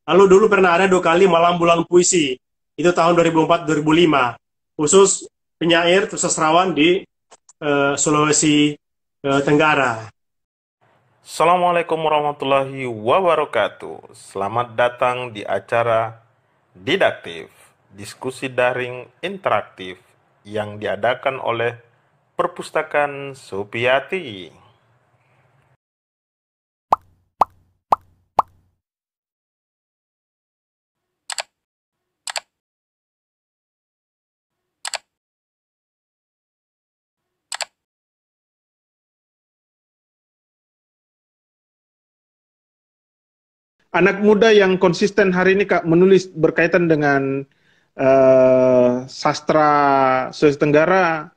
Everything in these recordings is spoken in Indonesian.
Lalu dulu pernah ada 2 kali Malam Bulan Puisi, itu tahun 2004-2005, khusus penyair atau sastrawan di Sulawesi Tenggara. Assalamualaikum warahmatullahi wabarakatuh. Selamat datang di acara Didaktif, diskusi daring interaktif yang diadakan oleh Perpustakaan Supiati. Anak muda yang konsisten hari ini Kak menulis berkaitan dengan sastra Sulawesi Tenggara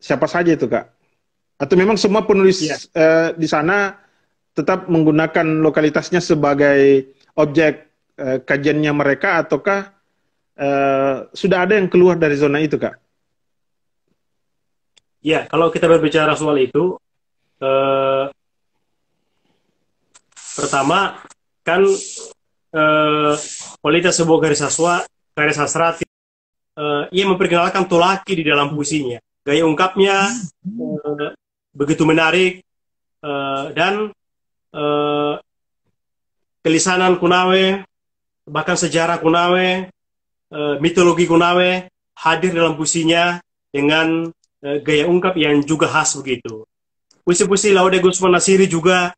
siapa saja itu Kak? Atau memang semua Iya, penulis di sana tetap menggunakan lokalitasnya sebagai objek kajiannya mereka ataukah sudah ada yang keluar dari zona itu Kak? ya, kalau kita berbicara soal itu, eh, pertama kan eh, kualitas sebuah karya sastra, ia memperkenalkan Tolaki di dalam puisinya. Gaya ungkapnya begitu menarik, dan eh, kelisanan Konawe, bahkan sejarah Konawe, mitologi Konawe hadir dalam puisinya dengan gaya ungkap yang juga khas begitu. Puisi-puisi Laude Gusman Nasiri juga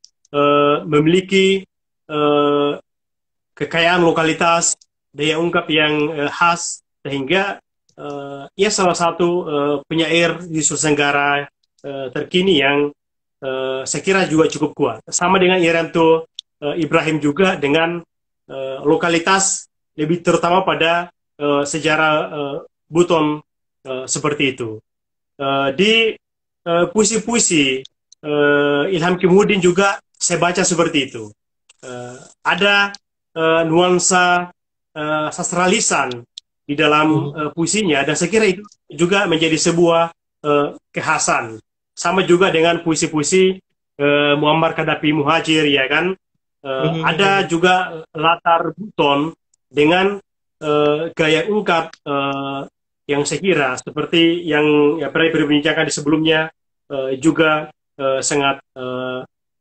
memiliki eh, kekayaan lokalitas, daya ungkap yang khas, sehingga ia salah satu penyair di Sulawesi Tenggara terkini yang saya kira juga cukup kuat. Sama dengan Irianto Ibrahim juga dengan lokalitas lebih terutama pada sejarah Buton seperti itu. Di puisi-puisi Ilham Kimudin juga saya baca seperti itu. Ada nuansa sastra lisan di dalam puisinya, dan saya kira itu juga menjadi sebuah kekhasan. Sama juga dengan puisi-puisi Muammar Kadapi Muhajir, ya kan. Ada juga latar Buton dengan gaya ungkap yang saya kira seperti yang ya, pernah diperbincangkan di sebelumnya, juga sangat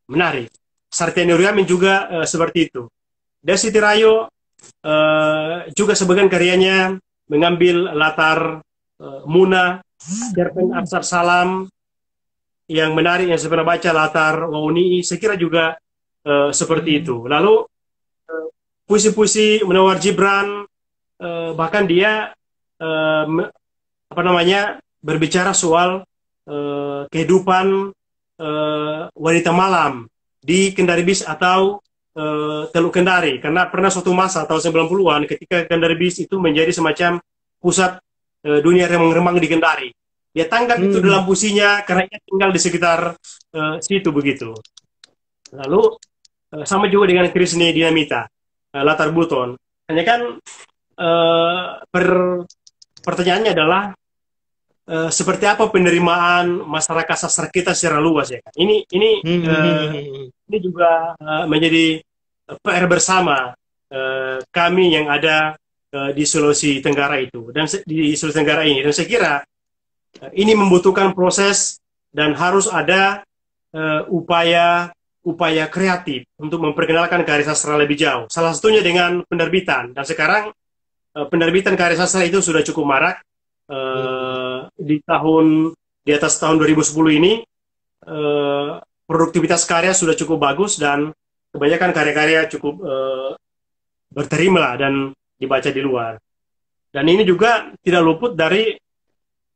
menarik. Sartiani Nuryamin juga seperti itu. Desi Tirayo juga sebagian karyanya mengambil latar Muna, Cerpen Aksar Salam yang menarik yang saya pernah baca, latar Wauni, saya kira juga seperti itu. Lalu puisi-puisi Munawar Gibran, bahkan dia eh, apa namanya berbicara soal kehidupan wanita malam di Kendari Bis atau Teluk Kendari, karena pernah suatu masa tahun 90-an ketika Kendari Bis itu menjadi semacam pusat dunia remang-remang di Kendari. Dia tanggap itu dalam puisinya karena ia tinggal di sekitar situ begitu. Lalu sama juga dengan Krisni Dinamita, latar Buton. Hanya kan eh, per, pertanyaannya adalah seperti apa penerimaan masyarakat sastra kita secara luas, ya kan? Ini juga menjadi PR bersama kami yang ada di Sulawesi Tenggara itu, dan di Sulawesi Tenggara ini, dan saya kira ini membutuhkan proses dan harus ada upaya upaya kreatif untuk memperkenalkan karya sastra lebih jauh. Salah satunya dengan penerbitan, dan sekarang penerbitan karya sastra itu sudah cukup marak. Di atas tahun 2010 ini eh, produktivitas karya sudah cukup bagus, dan kebanyakan karya-karya cukup berterima lah dan dibaca di luar. Dan ini juga tidak luput dari,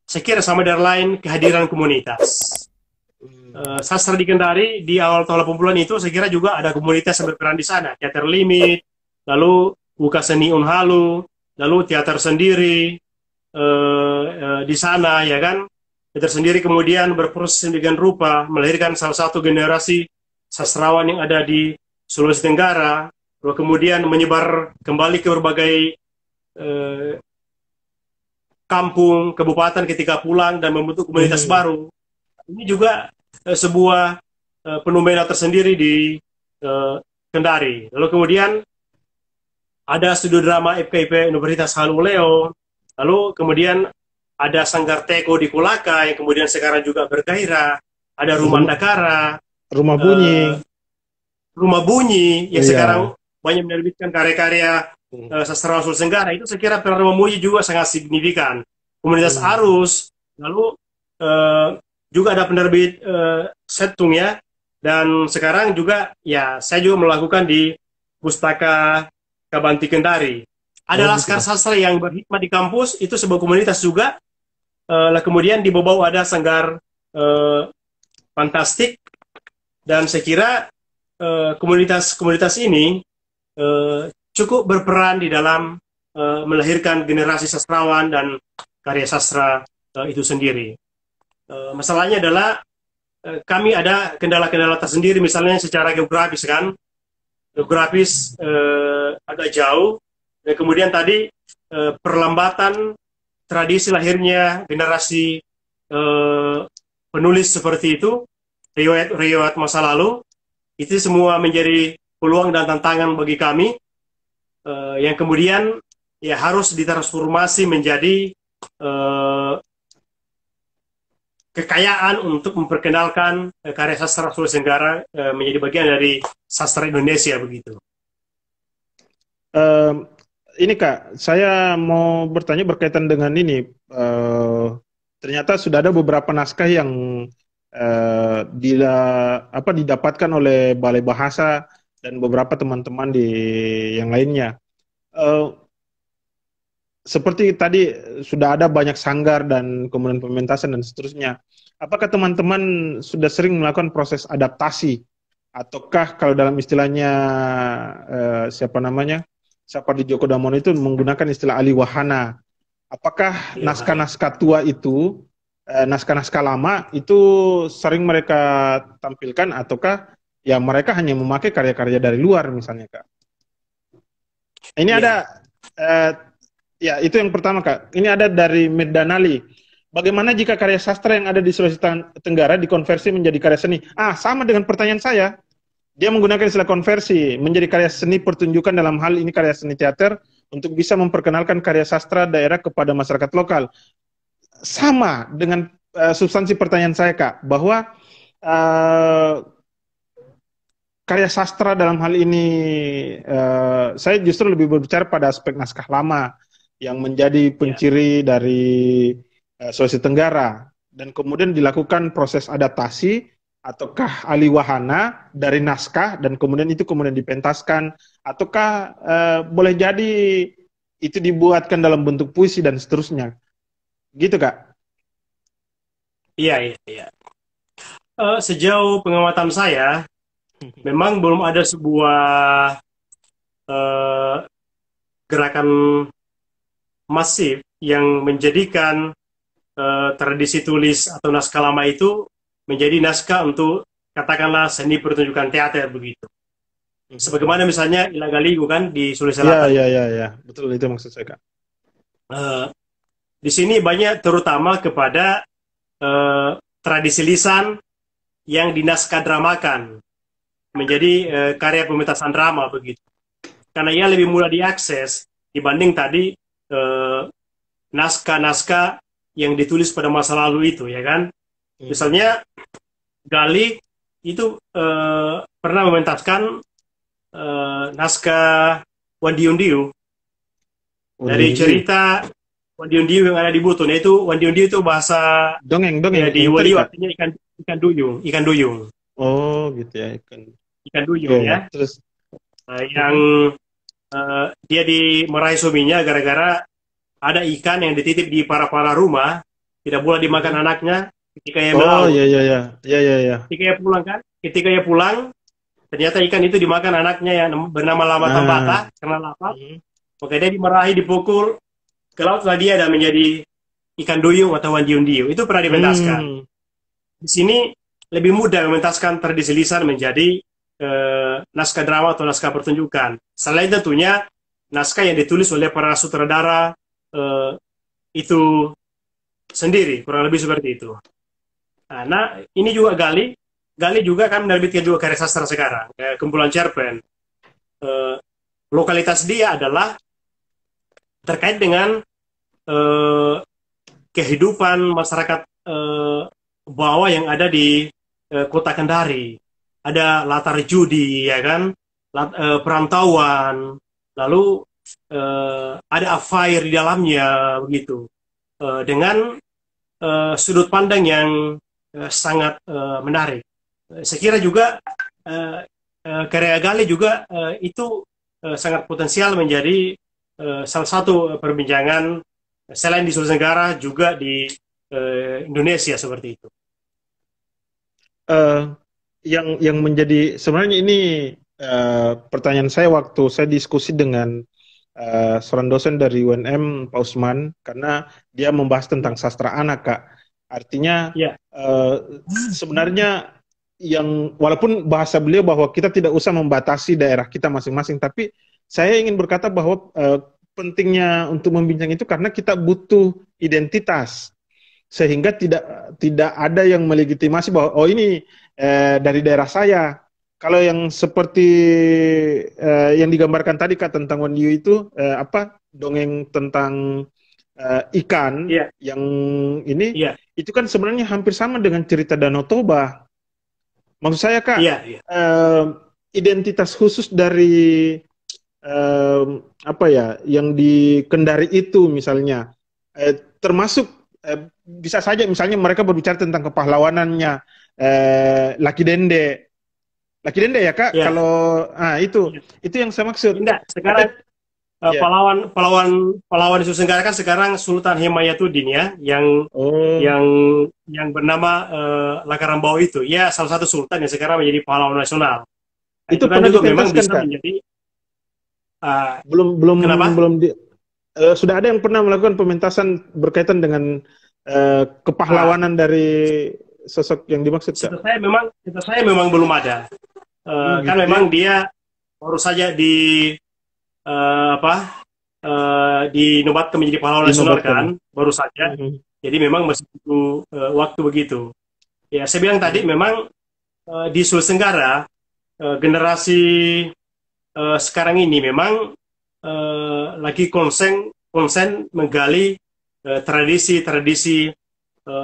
saya kira sama dari lain, kehadiran komunitas. Sastra di Kendari di awal tahun 80-an itu saya kira juga ada komunitas yang berperan di sana. Teater Limit, lalu Buka Seni Unhalu, lalu teater sendiri di sana, ya kan. Teater sendiri kemudian berproses dengan rupa melahirkan salah satu generasi sastrawan yang ada di Sulawesi Tenggara, lalu kemudian menyebar kembali ke berbagai eh, kampung, kabupaten ketika pulang dan membentuk komunitas baru. Ini juga sebuah fenomena tersendiri di Kendari. Lalu kemudian ada studio drama FKIP Universitas Haluleo, lalu kemudian ada Sanggar Teko di Kulaka yang kemudian sekarang juga bergairah, ada Rumah Dakara, Rumah Bunyi, Rumah Bunyi yang iya. sekarang banyak menerbitkan karya-karya sastrawan Sulawesi Tenggara. Itu saya kira peran Rumah Bunyi juga sangat signifikan. Komunitas Arus, lalu juga ada penerbit Setung ya, dan sekarang juga ya saya juga melakukan di Pustaka Kabanti Kendari. Ada Laskar Sastra yang berhikmat di kampus, itu sebuah komunitas juga. Kemudian di bawah ada Sanggar Fantastik, dan saya kira komunitas-komunitas ini cukup berperan di dalam melahirkan generasi sastrawan dan karya sastra itu sendiri. Masalahnya adalah kami ada kendala-kendala tersendiri, misalnya secara geografis kan. Geografis agak jauh, dan kemudian tadi perlambatan tradisi lahirnya generasi penulis seperti itu, riwayat masa lalu, itu semua menjadi peluang dan tantangan bagi kami yang kemudian ya harus ditransformasi menjadi kekayaan untuk memperkenalkan karya sastra Sulawesi Tenggara menjadi bagian dari sastra Indonesia begitu. Ini Kak, saya mau bertanya berkaitan dengan ini. Ternyata sudah ada beberapa naskah yang didapatkan oleh Balai Bahasa dan beberapa teman-teman di yang lainnya. Seperti tadi sudah ada banyak sanggar dan kemudian pementasan dan seterusnya. Apakah teman-teman sudah sering melakukan proses adaptasi? Ataukah kalau dalam istilahnya Sapardi Djoko Damono itu menggunakan istilah aliwahana. Apakah naskah-naskah tua itu, naskah-naskah lama itu sering mereka tampilkan, ataukah ya mereka hanya memakai karya-karya dari luar misalnya Kak? Ini ada... ya, itu yang pertama Kak. Ini ada dari Medanali. Bagaimana jika karya sastra yang ada di Sulawesi Tenggara dikonversi menjadi karya seni? Sama dengan pertanyaan saya. Dia menggunakan istilah konversi menjadi karya seni pertunjukan, dalam hal ini karya seni teater, untuk bisa memperkenalkan karya sastra daerah kepada masyarakat lokal. Sama dengan substansi pertanyaan saya Kak, bahwa karya sastra dalam hal ini, saya justru lebih berbicara pada aspek naskah lama yang menjadi penciri dari Sulawesi Tenggara, dan kemudian dilakukan proses adaptasi ataukah aliwahana dari naskah dan kemudian itu kemudian dipentaskan, ataukah boleh jadi itu dibuatkan dalam bentuk puisi dan seterusnya, gitu Kak? Iya. Sejauh pengamatan saya, memang belum ada sebuah gerakan masif yang menjadikan tradisi tulis atau naskah lama itu menjadi naskah untuk katakanlah seni pertunjukan teater begitu. Sebagaimana misalnya Ila Galigo kan di Sulawesi Selatan. Iya, betul, itu maksud saya Kak. Di sini banyak terutama kepada tradisi lisan yang dinaskah dramakan menjadi karya pementasan drama begitu. Karena ia lebih mudah diakses dibanding tadi naskah-naskah yang ditulis pada masa lalu itu, ya kan? Misalnya Gali itu pernah mementaskan naskah Wandiundiu dari cerita Wandiundiu yang ada di Buton, yaitu Wandiundiu itu bahasa dongeng ya, di Waliu artinya ikan duyung. Oh gitu ya, ikan duyung ya. Terus yang dia dimarahi suaminya gara-gara ada ikan yang dititip di para rumah, tidak boleh dimakan anaknya ketika ia melaut. Iya. Ketika ia pulang, ternyata ikan itu dimakan anaknya yang bernama Lama Tambata karena lapar. Maka dia dimarahi, dipukul ke laut, lah dia dan menjadi ikan duyung atau Wandiundiu. Itu pernah dimentaskan. Di sini lebih mudah mementaskan tradisi lisan menjadi naskah drama atau naskah pertunjukan. Selain tentunya naskah yang ditulis oleh para sutradara itu sendiri, kurang lebih seperti itu. Nah, ini juga Gali juga kan menerbitkan juga karya sastra sekarang, kumpulan cerpen. lokalitas dia adalah terkait dengan eh, kehidupan masyarakat bawah yang ada di kota Kendari. Ada latar judi, ya kan, perantauan, lalu ada affair di dalamnya begitu, dengan sudut pandang yang sangat menarik. Saya kira juga karya Gali juga itu sangat potensial menjadi salah satu perbincangan selain di Sulawesi Tenggara juga di Indonesia seperti itu. Yang menjadi sebenarnya ini pertanyaan saya waktu saya diskusi dengan seorang dosen dari UNM, Pak Usman, karena dia membahas tentang sastra anak, Kak. Artinya sebenarnya yang walaupun bahasa beliau bahwa kita tidak usah membatasi daerah kita masing-masing, tapi saya ingin berkata bahwa pentingnya untuk membincang itu karena kita butuh identitas sehingga tidak ada yang melegitimasi bahwa oh ini dari daerah saya. Kalau yang seperti yang digambarkan tadi Kak tentang Wondiu itu dongeng tentang ikan yang ini itu kan sebenarnya hampir sama dengan cerita Danau Toba. Maksud saya Kak, identitas khusus dari yang di Kendari itu misalnya, termasuk bisa saja misalnya mereka berbicara tentang kepahlawanannya Laki Dende ya Kak, kalau itu yang saya maksud. Tidak, sekarang pahlawan di Sulawesi Tenggara kan sekarang Sultan Himayatuddin ya, yang bernama Lakarambau itu, ya salah satu sultan yang sekarang menjadi pahlawan nasional. Itu kan juga memang bisa Kak? menjadi sudah ada yang pernah melakukan pementasan berkaitan dengan kepahlawanan dari sosok yang dimaksud Kak? Setahu saya memang belum ada. Kan memang dia baru saja dinobatkan menjadi pahlawan nasional kan, baru saja. Jadi memang masih butuh waktu begitu. Ya, saya bilang tadi memang di Sulawesi Tenggara generasi sekarang ini memang lagi konsen menggali tradisi-tradisi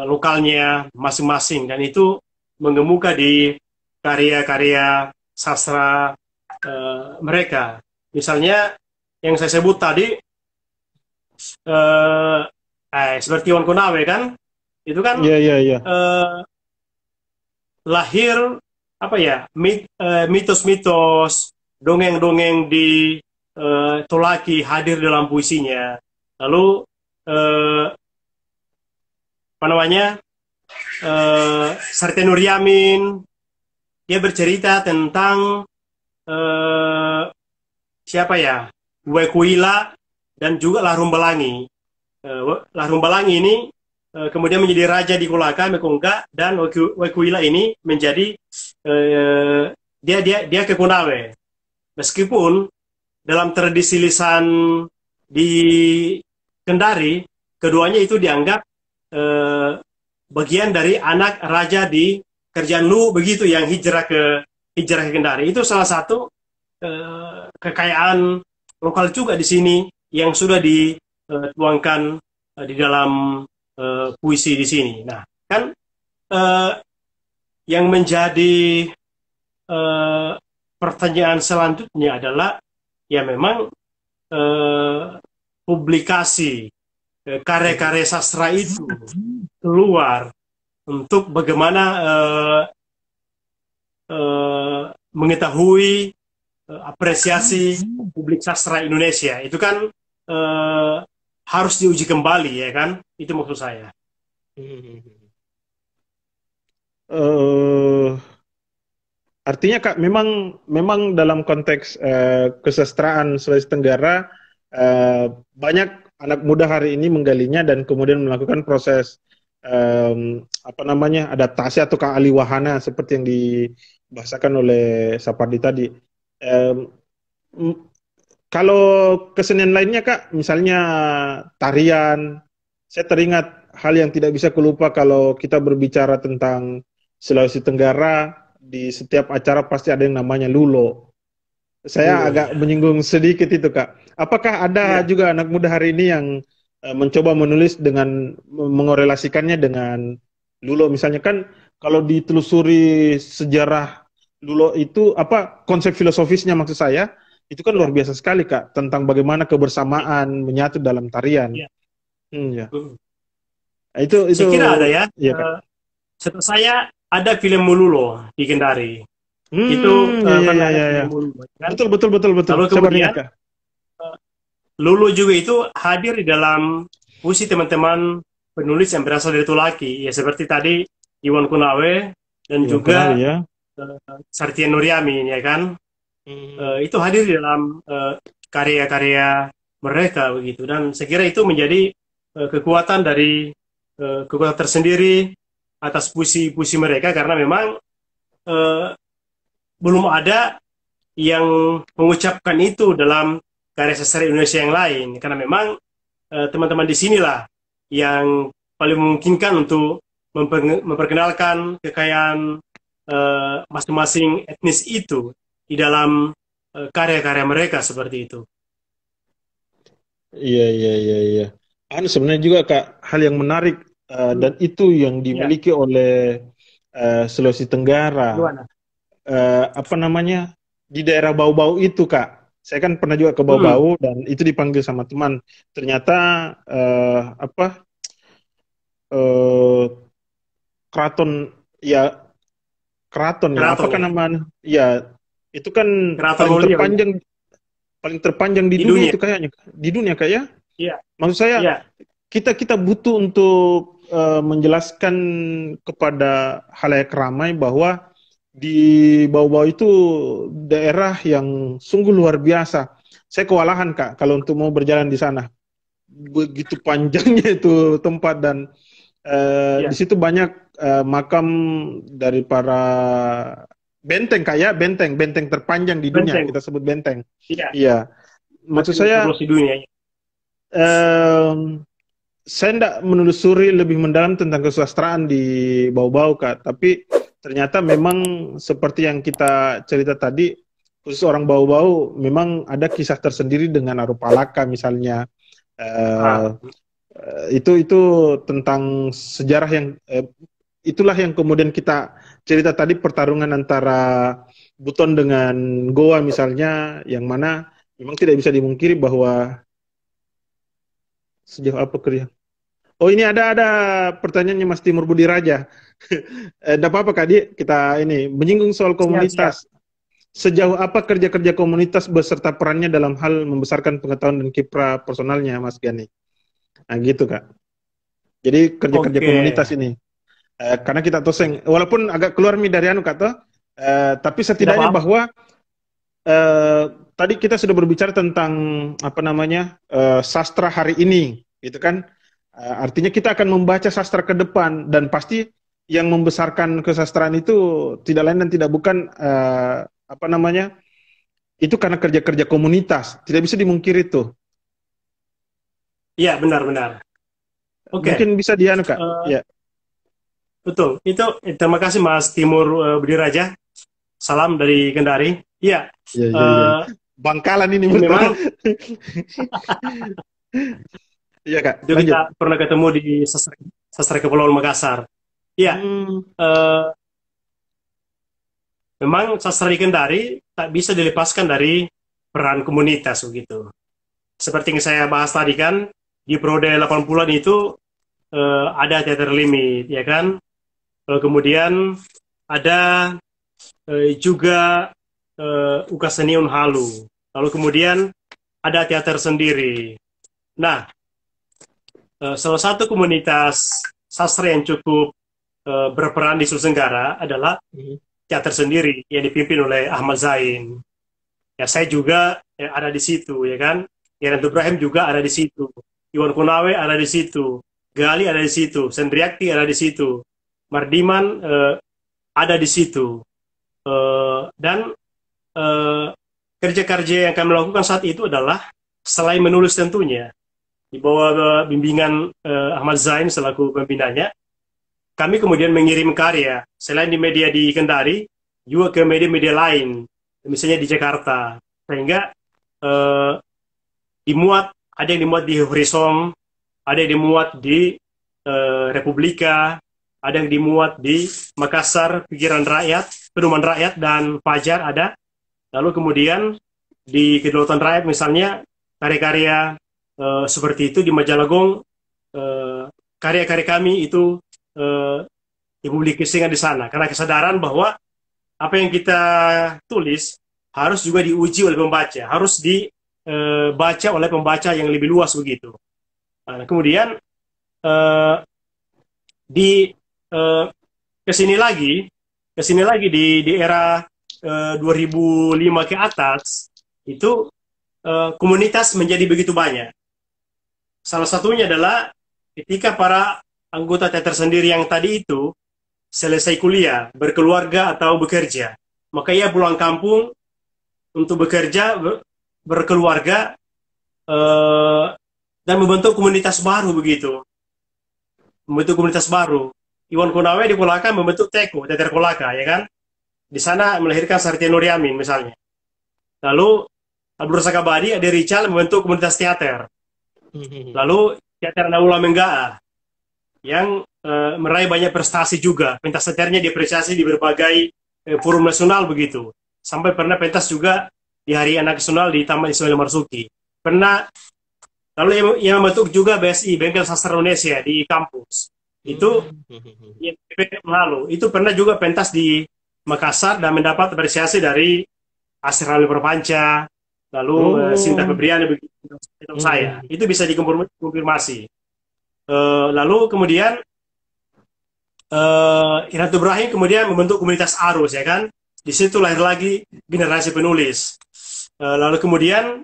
lokalnya masing-masing, dan itu mengemuka di karya-karya sastra mereka. Misalnya yang saya sebut tadi seperti Wan Konawe kan, itu kan lahir mitos-mitos, dongeng-dongeng di Tolaki hadir dalam puisinya. Lalu Sarite Nur Yamin, dia bercerita tentang Wekuila dan juga Lahrum Belangi. Lahrum Belangi ini kemudian menjadi raja di Kolaka, Mekongga, dan Wekuila ini menjadi dia ke Konawe. Meskipun dalam tradisi lisan di Kendari, keduanya itu dianggap bagian dari anak raja di Kerajaan Lu begitu, yang hijrah ke Kendari. Itu salah satu kekayaan lokal juga di sini yang sudah dituangkan di dalam puisi di sini. Nah, kan yang menjadi pertanyaan selanjutnya adalah ya memang publikasi karya-karya sastra itu keluar untuk bagaimana mengetahui apresiasi publik sastra Indonesia. Itu kan harus diuji kembali, ya kan? Itu maksud saya. Artinya Kak, memang dalam konteks kesastraan Sulawesi Tenggara banyak anak muda hari ini menggalinya dan kemudian melakukan proses adaptasi atau kealiwahana seperti yang dibahasakan oleh Sapardi tadi. Kalau kesenian lainnya Kak, misalnya tarian, saya teringat hal yang tidak bisa kulupa kalau kita berbicara tentang Sulawesi Tenggara. Di setiap acara pasti ada yang namanya lulo. Saya agak menyinggung sedikit itu, Kak. Apakah ada juga anak muda hari ini yang mencoba menulis dengan mengorelasikannya dengan Lulo misalnya? Kan kalau ditelusuri sejarah Lulo itu apa konsep filosofisnya maksud saya itu kan luar biasa sekali, Kak, tentang bagaimana kebersamaan menyatu dalam tarian. Ya. Itu Saya kira ada ya. Kak. Setahu saya ada film Mululo di Kendari. Itu pernah ada film Mululo. Kan? Betul. Lalu kemudian Lulu juga itu hadir di dalam puisi teman-teman penulis yang berasal dari Tulaki. Ya seperti tadi Iwan Kunawe dan juga Sartien Nuriamin, ya kan? Itu hadir di dalam karya-karya mereka begitu. Dan saya kira itu menjadi kekuatan dari kekuatan tersendiri atas puisi-puisi mereka karena memang belum ada yang mengucapkan itu dalam karya sastra Indonesia yang lain karena memang teman-teman di sinilah yang paling memungkinkan untuk memperkenalkan kekayaan masing-masing etnis itu di dalam karya-karya mereka seperti itu. Iya. Sebenarnya juga Kak hal yang menarik dan itu yang dimiliki oleh Sulawesi Tenggara. Apa namanya di daerah Bau-Bau itu, Kak. Saya kan pernah juga ke Bau-Bau dan itu dipanggil sama teman. Ternyata keraton ya. Apakah namanya? Ya, itu kan paling terpanjang di dunia itu kayaknya. Di dunia Kak ya? Iya. Maksud saya kita butuh untuk menjelaskan kepada halayak ramai bahwa di Bau-Bau itu daerah yang sungguh luar biasa. Saya kewalahan Kak kalau untuk mau berjalan di sana. Begitu panjangnya itu tempat dan di situ banyak makam dari para benteng Kak ya, benteng terpanjang di dunia kita sebut benteng. Iya. Maksud saya saya tidak menelusuri lebih mendalam tentang kesusastraan di Bau-Bau Kak, tapi ternyata memang seperti yang kita cerita tadi, khusus orang Bau-Bau memang ada kisah tersendiri dengan Arupalaka misalnya. Itu tentang sejarah yang itulah yang kemudian kita cerita tadi pertarungan antara Buton dengan Goa misalnya, yang mana memang tidak bisa dimungkiri bahwa sejauh apa kerja. Oh ini ada pertanyaannya Mas Timur Budi Raja. Tidak apa-apa Kak Di, kita ini menyinggung soal komunitas. Sejauh apa kerja-kerja komunitas beserta perannya dalam hal membesarkan pengetahuan dan kiprah personalnya Mas Gani? Nah gitu Kak. Jadi kerja-kerja komunitas ini. Karena kita toseng, walaupun agak keluar dari Kak toh, tapi setidaknya bahwa tadi kita sudah berbicara tentang apa namanya sastra hari ini, gitu kan? Artinya kita akan membaca sastra ke depan dan pasti yang membesarkan kesastraan itu tidak lain dan tidak bukan apa namanya itu karena kerja-kerja komunitas, tidak bisa dimungkiri itu. Iya benar. Mungkin bisa Kak. Ya. Betul. Itu terima kasih Mas Timur Budi Raja. Salam dari Kendari. Iya. Bangkalan ini memang. Iya Kak. Kita pernah ketemu di sastra Kepulauan Makassar. Iya. Memang sastra di Kendari tak bisa dilepaskan dari peran komunitas begitu. Seperti yang saya bahas tadi kan di periode 80-an itu ada teater limit, ya kan? Kemudian ada juga Ukaseniun Halu. Lalu kemudian ada teater sendiri. Nah, salah satu komunitas sastra yang cukup berperan di Sulawesi Tenggara adalah teater sendiri yang dipimpin oleh Ahmad Zain. Ya, saya juga ada di situ, ya kan? Yanto Ibrahim juga ada di situ. Iwan Kunawe ada di situ. Gali ada di situ. Sendriakti ada di situ. Mardiman ada di situ. Dan kerja-kerja yang kami lakukan saat itu adalah selain menulis tentunya di bawah bimbingan Ahmad Zain selaku pembinanya, kami kemudian mengirim karya selain di media di Kendari juga ke media-media lain, misalnya di Jakarta. sehingga eh, ada yang dimuat di Horizon, ada yang dimuat di Republika, ada yang dimuat di Makassar, Pikiran Rakyat, Pedoman Rakyat, dan Fajar ada. Lalu kemudian di Kedaulatan Rakyat misalnya karya-karya seperti itu. Di Majalah Gong karya-karya kami itu dipublikasikan di sana karena kesadaran bahwa apa yang kita tulis harus juga diuji oleh pembaca, harus dibaca oleh pembaca yang lebih luas begitu. Nah, kemudian di eh, kesini lagi di era 2005 ke atas itu komunitas menjadi begitu banyak. Salah satunya adalah ketika para anggota teater sendiri yang tadi itu selesai kuliah, berkeluarga atau bekerja, maka ia pulang kampung untuk bekerja, berkeluarga, eh, dan membentuk komunitas baru begitu. Membentuk komunitas baru. Iwan Konawe di Kolaka membentuk Teko, Teater Kolaka, ya kan? Di sana melahirkan Sartia Nuryamin misalnya. Lalu Abdul Razak Abadi, Ade Rical membentuk komunitas teater. Lalu Teater Naula Menggaa yang meraih banyak prestasi juga. Pentas teaternya diapresiasi di berbagai forum nasional begitu. Sampai pernah pentas juga di Hari Anak Nasional di Taman Ismail Marzuki. Pernah. Lalu yang membentuk juga BSI, Bengkel Sastra Indonesia di kampus. Itu yang lalu. Itu pernah juga pentas di Makassar dan mendapat apresiasi dari Asri Ramli Perpanca, lalu Sinta Febriani begitu saya. Itu bisa dikonfirmasi. Lalu kemudian Iratul Ibrahim kemudian membentuk komunitas Arus, ya kan? Di situ lahir lagi generasi penulis. Lalu kemudian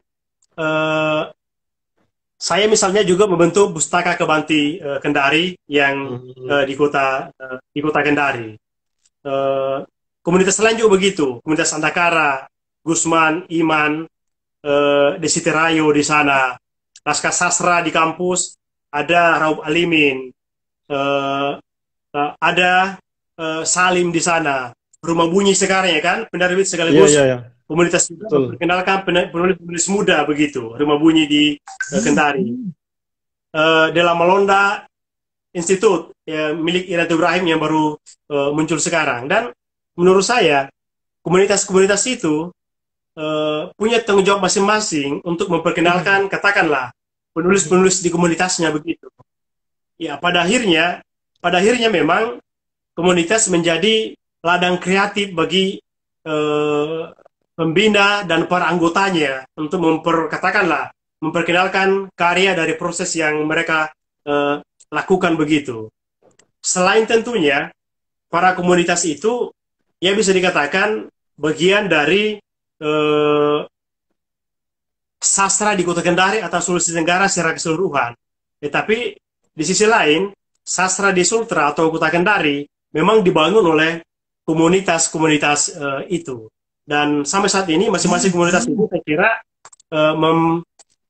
saya misalnya juga membentuk Pustaka Kebanti Kendari yang di kota Kendari. Komunitas lain juga begitu, komunitas Andakara, Gusman, Iman, Desi Terayo di sana, Naskah Sastra di kampus, ada Raub Alimin, ada Salim di sana, Rumah Bunyi sekarang, ya kan, penerbit sekaligus komunitas juga memperkenalkan penulis muda begitu, Rumah Bunyi di Kendari. Dalam Melonda Institut milik Iratul Ibrahim yang baru muncul sekarang. Dan menurut saya komunitas-komunitas itu punya tanggung jawab masing-masing untuk memperkenalkan, katakanlah, penulis-penulis di komunitasnya begitu. Ya, pada akhirnya memang komunitas menjadi ladang kreatif bagi pembina dan para anggotanya untuk memperkenalkan karya dari proses yang mereka lakukan begitu. Selain tentunya para komunitas itu ya bisa dikatakan bagian dari sastra di Kota Kendari atau Sulawesi Tenggara secara keseluruhan. Tetapi di sisi lain, sastra di Sultra atau Kota Kendari memang dibangun oleh komunitas-komunitas itu. Dan sampai saat ini masing-masing komunitas itu saya kira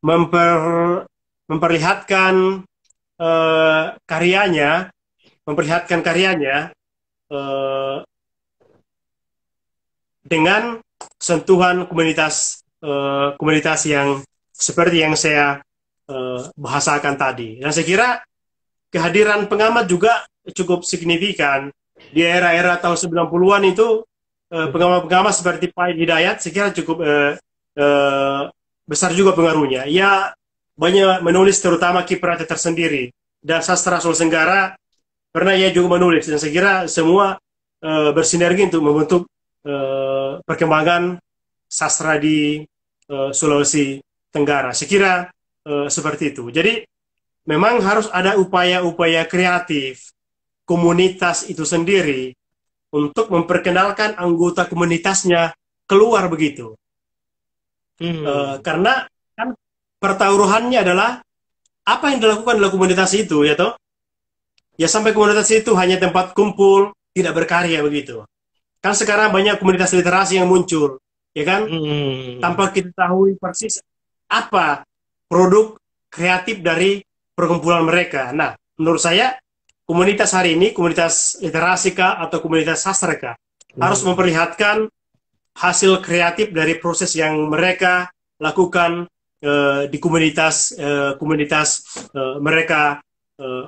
memperlihatkan karyanya, dengan sentuhan komunitas yang seperti yang saya bahasakan tadi. Dan saya kira kehadiran pengamat juga cukup signifikan. Di era-era tahun 90-an itu pengamat-pengamat seperti Pak Hidayat saya kira cukup besar juga pengaruhnya. Ia banyak menulis terutama kiprah tersendiri dan sastra Sulawesi Tenggara pernah ia juga menulis, dan saya kira semua bersinergi untuk membentuk perkembangan sastra di Sulawesi Tenggara. Saya kira seperti itu. Jadi memang harus ada upaya-upaya kreatif komunitas itu sendiri untuk memperkenalkan anggota komunitasnya keluar begitu. Karena kan pertaruhannya adalah apa yang dilakukan dalam komunitas itu, ya toh? Ya sampai komunitas itu hanya tempat kumpul, tidak berkarya begitu. Kan sekarang banyak komunitas literasi yang muncul, ya kan? Tanpa kita tahu persis apa produk kreatif dari perkumpulan mereka. Nah, menurut saya komunitas hari ini, komunitas literasi kah atau komunitas sastra kah, harus memperlihatkan hasil kreatif dari proses yang mereka lakukan di komunitas mereka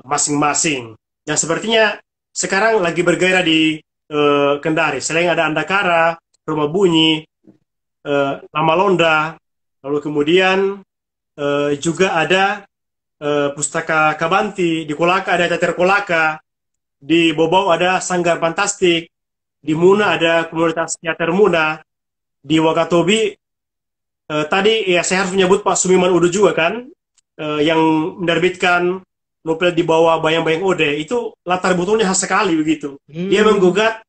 masing-masing. Yang sepertinya sekarang lagi bergairah di Kendari. Selain ada Andakara, Rumah Bunyi, Lama Londa, lalu kemudian juga ada Pustaka Kabanti, di Kolaka ada Teater Kolaka, di Bobau ada Sanggar Fantastik, di Muna ada komunitas teater Muna, di Wakatobi tadi ya saya harus menyebut Pak Sumiman Udo juga kan, yang menerbitkan novel di bawah Bayang-Bayang Ode. Itu latar butonnya khas sekali begitu. Dia menggugat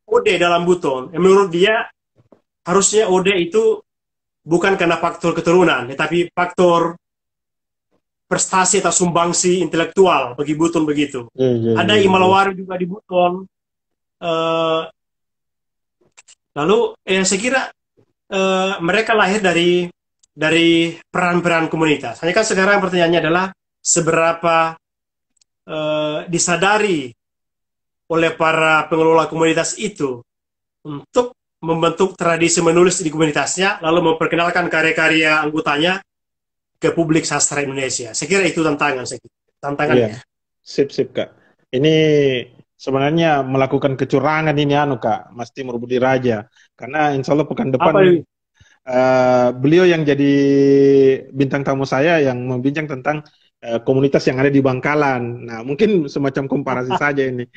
Ode dalam buton. Menurut dia harusnya Ode itu bukan karena faktor keturunan, tetapi faktor prestasi atau sumbangsi intelektual bagi buton begitu. Ada Imalawari juga di buton. Lalu saya kira mereka lahir dari peran-peran komunitas. Hanya kan sekarang pertanyaannya adalah seberapa disadari oleh para pengelola komunitas itu untuk membentuk tradisi menulis di komunitasnya, lalu memperkenalkan karya-karya anggotanya ke publik sastra Indonesia. Saya kira itu tantangannya. Iya. Sip Kak. Ini sebenarnya melakukan kecurangan ini Kak, Mas Timur Budi Raja. Karena insya Allah pekan depan beliau yang jadi bintang tamu saya yang membincang tentang komunitas yang ada di Bangkalan. Nah, mungkin semacam komparasi saja ini.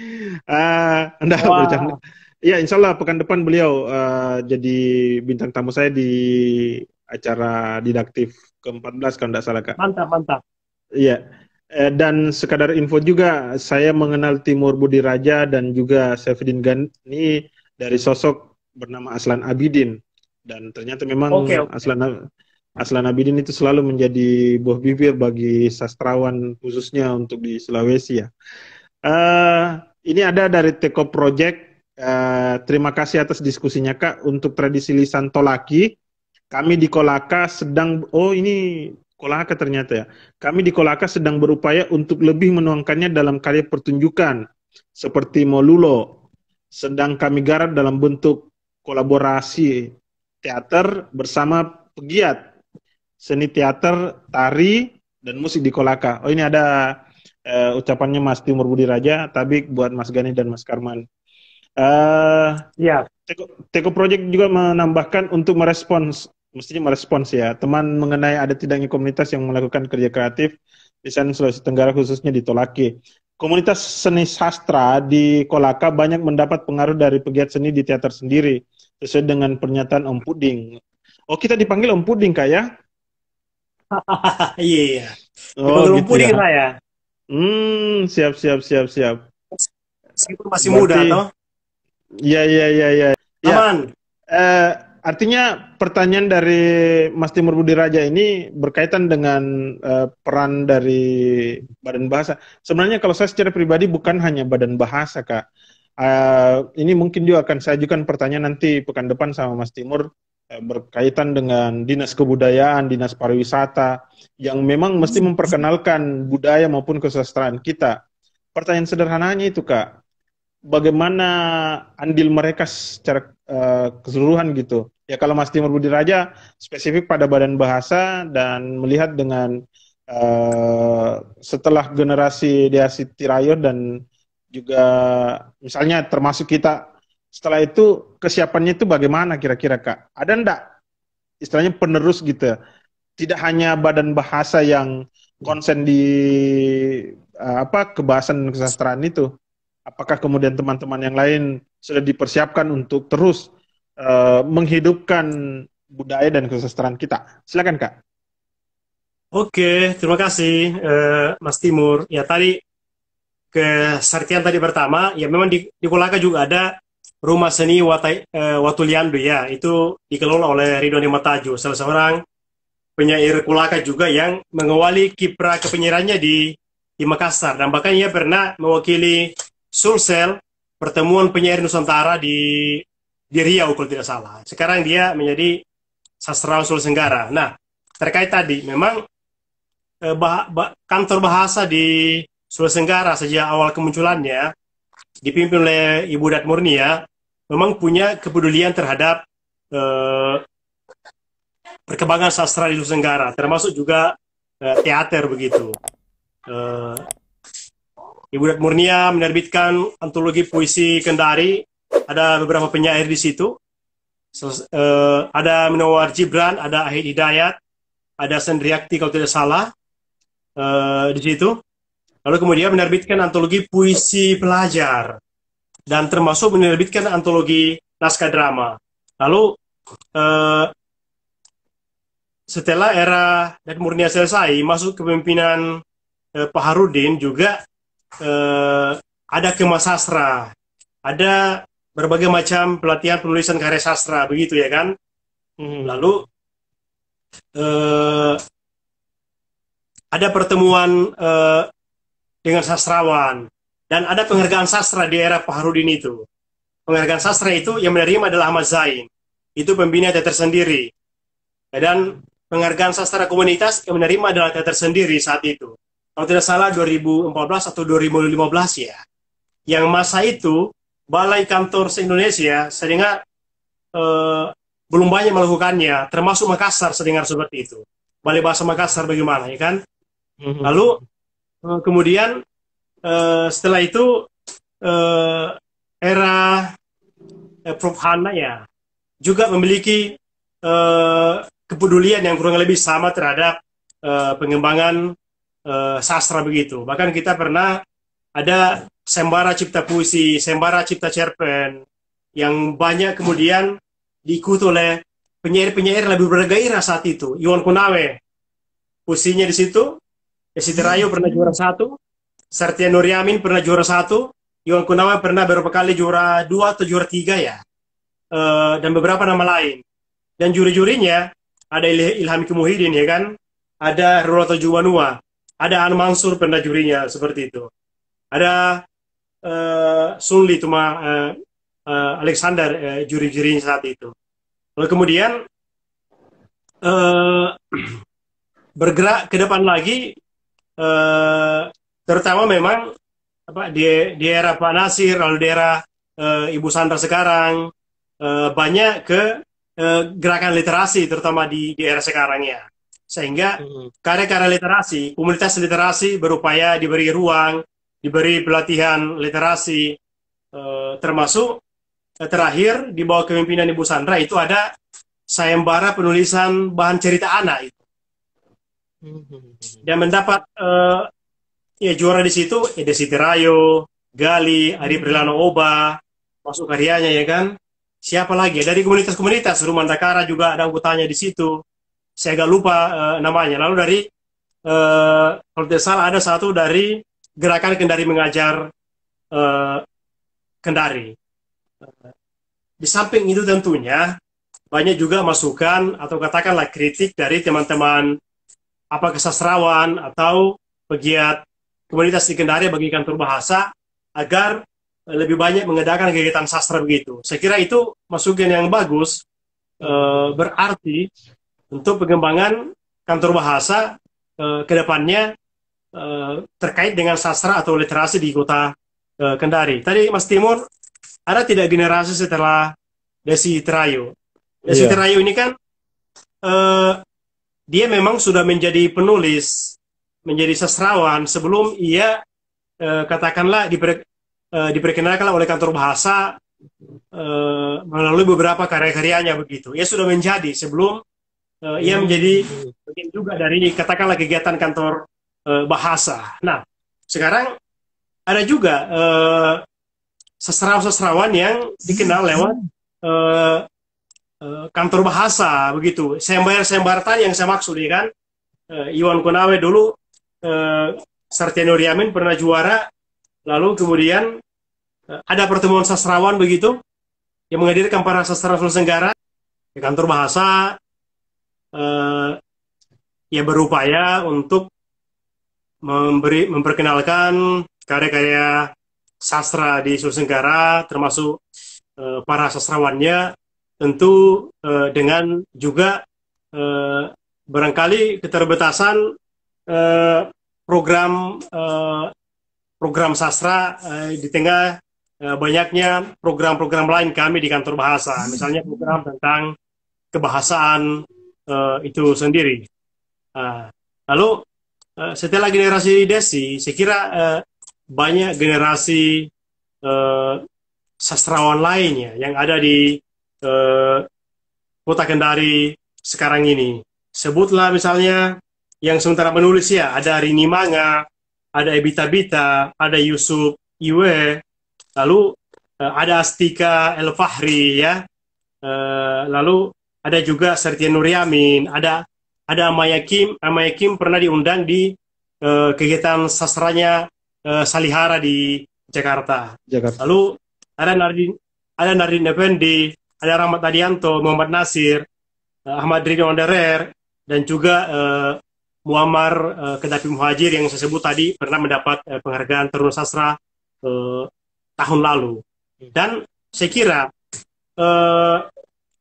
Anda bercanda. Ya, insya Allah pekan depan beliau jadi bintang tamu saya di acara didaktif ke-14 kalau tidak salah Kak. Mantap. Iya. Dan sekadar info juga, saya mengenal Timur Budi Raja dan juga Sefdin Gani dari sosok bernama Aslan Abidin. Dan ternyata memang Aslan Abidin itu selalu menjadi buah bibir bagi sastrawan khususnya untuk di Sulawesi ya. Ini ada dari Teko Project. Terima kasih atas diskusinya Kak. Untuk tradisi lisan Tolaki, kami di Kolaka sedang, ini Kolaka ternyata ya. Kami di Kolaka sedang berupaya untuk lebih menuangkannya dalam karya pertunjukan seperti Molulo. Sedang kami garap dalam bentuk kolaborasi teater bersama pegiat seni teater, tari, dan musik di Kolaka. Ini ada ucapannya Mas Timur Budi Raja, tapi buat Mas Gani dan Mas Karman. Teko Project juga menambahkan untuk merespons ya teman mengenai ada tidaknya komunitas yang melakukan kerja kreatif di Sulawesi Tenggara khususnya di Tolaki. Komunitas seni sastra di Kolaka banyak mendapat pengaruh dari pegiat seni di teater sendiri sesuai dengan pernyataan Om Puding. Oh, kita dipanggil Om Puding Kak ya? Iya. Oh, gitu Puding ya. Siap. Meskipun masih muda toh? Iya. Aman. Artinya pertanyaan dari Mas Timur Budi Raja ini berkaitan dengan peran dari Badan Bahasa. Sebenarnya kalau saya secara pribadi bukan hanya Badan Bahasa, Kak. Ini mungkin juga akan saya ajukan pertanyaan nanti pekan depan sama Mas Timur berkaitan dengan Dinas Kebudayaan, Dinas Pariwisata, yang memang mesti memperkenalkan budaya maupun kesusastraan kita. Pertanyaan sederhananya itu, Kak, bagaimana andil mereka secara keseluruhan gitu. Ya kalau Mas Timur Budi Raja spesifik pada Badan Bahasa dan melihat dengan setelah generasi Deasi Tirayo dan juga misalnya termasuk kita setelah itu kesiapannya itu bagaimana kira-kira Kak? Ada enggak istilahnya penerus gitu? Tidak hanya Badan Bahasa yang konsen di kebahasan dan kesastraan itu. Apakah kemudian teman-teman yang lain sudah dipersiapkan untuk terus menghidupkan budaya dan kesusastraan kita? Silakan Kak. Oke, terima kasih Mas Timur. Ya tadi kesartian tadi pertama, ya memang di Kolaka juga ada Rumah Seni Watuliandu ya, itu dikelola oleh Ridwan Mataju, salah seorang penyair Kolaka juga yang mengawali kiprah kepenyairannya di Makassar, dan bahkan ia pernah mewakili Sulsel, pertemuan penyair Nusantara di Riau kalau tidak salah. Sekarang dia menjadi sastrawan Sulawesi Tenggara. Nah, terkait tadi, memang kantor bahasa di Sulawesi Tenggara sejak awal kemunculannya dipimpin oleh Ibu Dat Murnia, memang punya kepedulian terhadap eh, perkembangan sastra di Nusantara, termasuk juga teater begitu. Eh, Ibu Dat Murnia menerbitkan antologi puisi Kendari, ada beberapa penyair di situ. Ada Munawar Gibran, ada Ahid Hidayat, ada Sendriakti kalau tidak salah di situ. Lalu kemudian menerbitkan antologi puisi pelajar dan termasuk menerbitkan antologi naskah drama. Lalu setelah era Dat Murnia selesai, masuk kepemimpinan Pak Harudin juga ada kemas sastra, ada berbagai macam pelatihan penulisan karya sastra begitu ya kan. Lalu ada pertemuan dengan sastrawan dan ada penghargaan sastra di era Pak Harudin itu. Penghargaan sastra itu yang menerima adalah Ahmad Zain, itu pembina teater sendiri, dan penghargaan sastra komunitas yang menerima adalah teater sendiri saat itu. Kalau tidak salah 2014 atau 2015 ya. Yang masa itu Balai Kantor se-Indonesia saya dengar belum banyak melakukannya, termasuk Makassar saya dengar seperti itu. Balai Bahasa Makassar bagaimana ya kan? Lalu kemudian setelah itu era Prof. Hana ya juga memiliki kepedulian yang kurang lebih sama terhadap pengembangan sastra begitu. Bahkan kita pernah ada sembara cipta puisi, sembara cipta cerpen yang banyak kemudian diikuti oleh penyair-penyair lebih bergairah saat itu. Iwan Konawe, puisinya di situ. Desi Terayu pernah juara 1, Sartia Nuryamin pernah juara 1, Iwan Konawe pernah beberapa kali juara 2 atau juara 3 ya, dan beberapa nama lain. Dan juri-jurinya ada Ilham Muhyiddin ya kan, ada Rulato Juwanua, ada An Mansur pernah jurinya seperti itu. Ada Sunli Tuma Alexander juri-jurinya saat itu. Lalu kemudian bergerak ke depan lagi, terutama memang di era Pak Nasir, lalu di era Ibu Sandra sekarang, banyak ke gerakan literasi, terutama di era sekarang ya. Sehingga karya-karya literasi, komunitas literasi berupaya diberi ruang, diberi pelatihan literasi, termasuk terakhir di bawah kepemimpinan Ibu Sandra itu ada sayembara penulisan bahan cerita anak itu. Dan mendapat ya juara di situ Desi Terayu, Gali, Adi Prilano Oba, masuk karyanya ya kan. Siapa lagi? Dari komunitas-komunitas, Rumah Dakara juga ada anggotanya di situ. Saya agak lupa namanya. Lalu dari kalau tidak salah ada satu dari Gerakan Kendari Mengajar Kendari. Di samping itu tentunya banyak juga masukan atau katakanlah kritik dari teman-teman apakah sastrawan atau pegiat komunitas di Kendari bagi kantor bahasa agar lebih banyak mengadakan kegiatan sastra begitu. Saya kira itu masukan yang bagus, berarti untuk pengembangan kantor bahasa ke depannya terkait dengan sastra atau literasi di kota Kendari. Tadi Mas Timur, ada tidak generasi setelah Desi Terayu? Desi Terayu ini kan dia memang sudah menjadi penulis, menjadi sastrawan sebelum ia katakanlah diperkenalkan oleh kantor bahasa melalui beberapa karya-karyanya begitu. Ia sudah menjadi sebelum ia menjadi bagian juga dari katakanlah kegiatan kantor bahasa. Nah, sekarang ada juga sastrawan-sastrawan yang dikenal lewat kantor bahasa begitu. Sembar-sembar tadi yang saya maksud ya kan. Iwan Konawe dulu, Sartia Nuryamin pernah juara, lalu kemudian ada pertemuan sastrawan begitu yang menghadirkan para sastrawan Nusantara di kantor bahasa, ya berupaya untuk memperkenalkan karya-karya sastra di Sulawesi Tenggara, termasuk para sastrawannya, tentu dengan juga barangkali keterbatasan program sastra di tengah banyaknya program-program lain kami di kantor bahasa, misalnya program tentang kebahasaan itu sendiri. Lalu setelah generasi Desi, saya kira banyak generasi sastrawan lainnya yang ada di Kota Kendari sekarang ini. Sebutlah misalnya yang sementara menulis ya, ada Rini Manga, ada Ebita Bita, ada Yusuf Iwe, lalu ada Astika El Fahri ya, lalu ada juga Sertian Nuryamin, ada Amaya Kim. Amaya Kim pernah diundang di kegiatan sastranya Salihara di Jakarta. Lalu ada Nardin Effendi, ada Rahmat Adianto, Muhammad Nasir, Ahmad Ridwan Derer, dan juga Muammar Kedapi Muhajir yang saya sebut tadi pernah mendapat penghargaan Teruna Sastra tahun lalu. Dan saya kira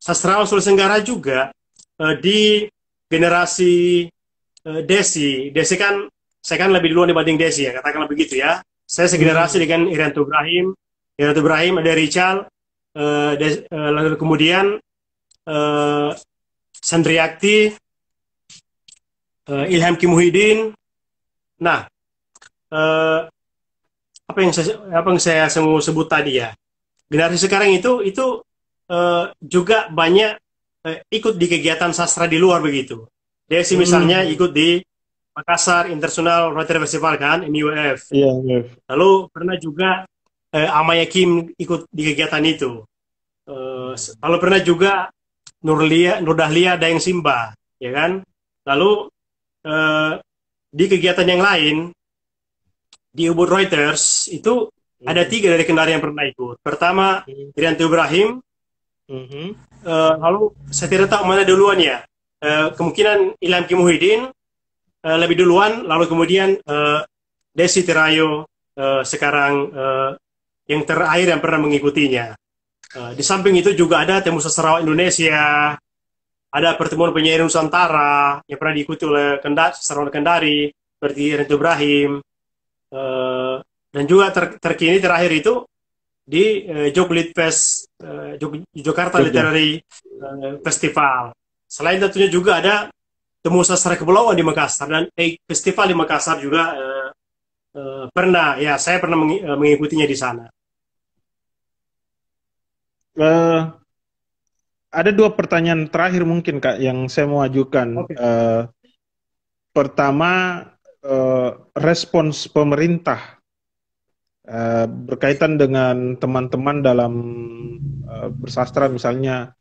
sastrawan Sulawesi Tenggara juga di generasi Desi kan, saya kan lebih duluan dibanding Desi ya, katakanlah begitu ya. Saya segenerasi dengan Irianto Ibrahim, ada Richard, lalu kemudian Sandriakti, Ilham Kimuhidin. Nah, apa yang saya sebut tadi ya, generasi sekarang itu juga banyak ikut di kegiatan sastra di luar begitu. Desi misalnya ikut di Makassar International Writer Festival kan, MIWF. Lalu pernah juga Amaya Kim ikut di kegiatan itu. Lalu pernah juga Nurdahlia Daeng Simba, ya kan. Lalu di kegiatan yang lain di Ubud Reuters itu ada 3 dari Kendari yang pernah ikut. Pertama Irianto Ibrahim, lalu saya tidak tahu mana duluan ya. Kemungkinan Ilham Kimuhidin lebih duluan, lalu kemudian Desi Tirayo sekarang yang terakhir yang pernah mengikutinya. Di samping itu juga ada Temu Sastrawan Indonesia, ada Pertemuan Penyair Nusantara yang pernah diikuti oleh sastrawan Kendari seperti Irianto Ibrahim, dan juga terkini terakhir itu di Joglitfest, Jakarta Literary Festival. Selain tentunya juga ada Temu Sastra Kepulauan di Makassar, dan festival di Makassar juga pernah ya, saya pernah mengikutinya di sana. Ada 2 pertanyaan terakhir mungkin Kak yang saya mau ajukan. Pertama, respons pemerintah berkaitan dengan teman-teman dalam bersastra misalnya.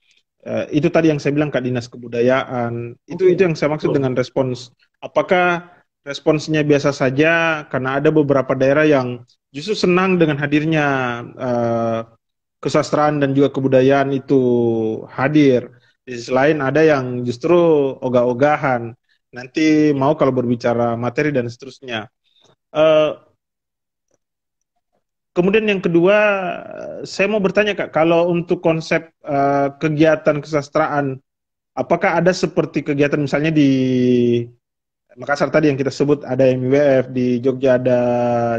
Itu tadi yang saya bilang Kak, Dinas Kebudayaan. Itu yang saya maksud dengan respons. Apakah responsnya biasa saja karena ada beberapa daerah yang justru senang dengan hadirnya kesastraan dan juga kebudayaan itu hadir. Di sisi lain ada yang justru ogah-ogahan. Nanti mau kalau berbicara materi dan seterusnya. Kemudian yang kedua, saya mau bertanya Kak, kalau untuk konsep kegiatan kesastraan, apakah ada seperti kegiatan misalnya di Makassar tadi yang kita sebut ada MIWF, di Jogja ada